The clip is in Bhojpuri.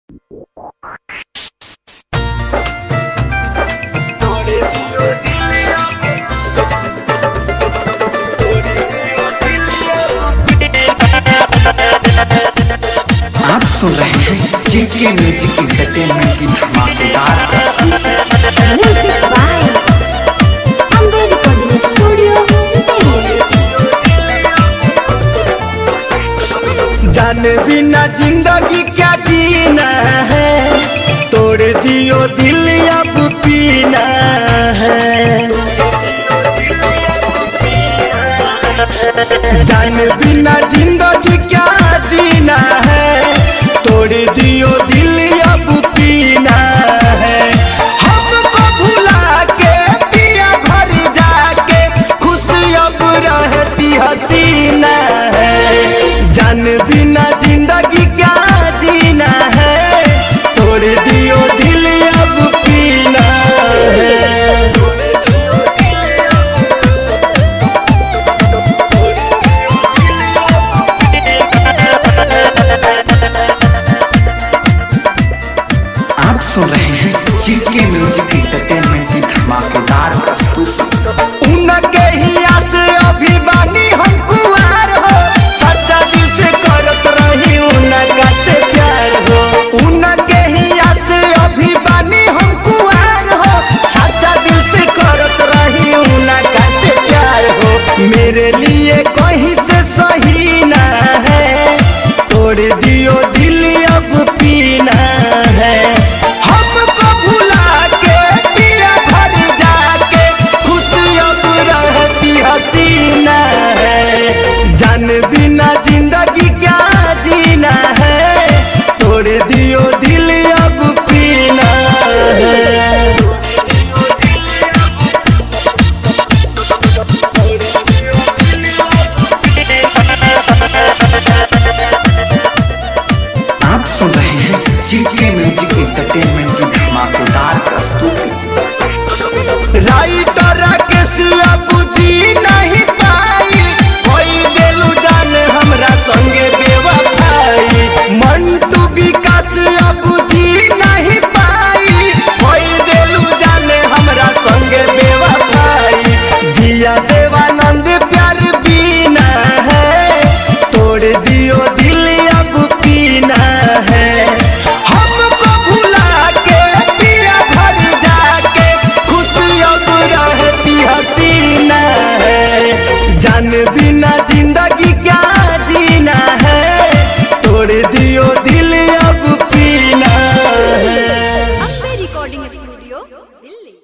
आप सुन रहे हैं जीके म्यूजिक एंटरटेनमेंट की धमाकेदार music by Ambe recording studio Delhi. जान बिना जिंदगी क्या जीना है, तोड़ दियो दिल अब पीना है। जान बिना जिंदगी क्या जीना है, तोड़ दियो दिल अब पीना है। हमको भुला के पिया घर जाके खुशी अब रहती हसीना है। जान बिना जिंदगी क्या जीना है, तोड़ दियो दिल अब पीना है। आप सुन रहे हैं जीके म्यूजिक एंटरटेनमेंट की धमाकेदार प्रस्तुति। उनके ही आस अभी बानी हम कुआर हो, सच्चा दिल से करत रही उनका से प्यार हो। उनके ही आस अभी बानी हम कुआर हो, सच्चा दिल से करत रही उनका से प्यार हो। मेरे लिए कहीं से सही ना है, तोड़ दियो दिल अब पीना है। हमको भुला के पिया घर जाके खुशी अब रहती हसीना है। जान बिना जिंदगी क्या जीना है, तोड़ दियो दिल अब पीना है। आप सुन रहे हैं जीके म्यूजिक एंटरटेनमेंट की धमाकेदार प्रस्तुति। राइटर राकेश अब जी नहीं पाई, कोई देलू जान हमरा संगे बेवफाई। मंटू विकास अब जी नहीं पाई, कोई देलू जान हमरा संगे बेवफाई। जिया देवानंद प्यार बीना है, तोड़ दियो दिल अब पीना है। हमको भुला के पिया घर जाके खुशी अब रहती हसीना है। जान बिना जिंदगी क्या जीना है, तोड़ दियो दिल अब पीना है। Ambe recording studio Delhi.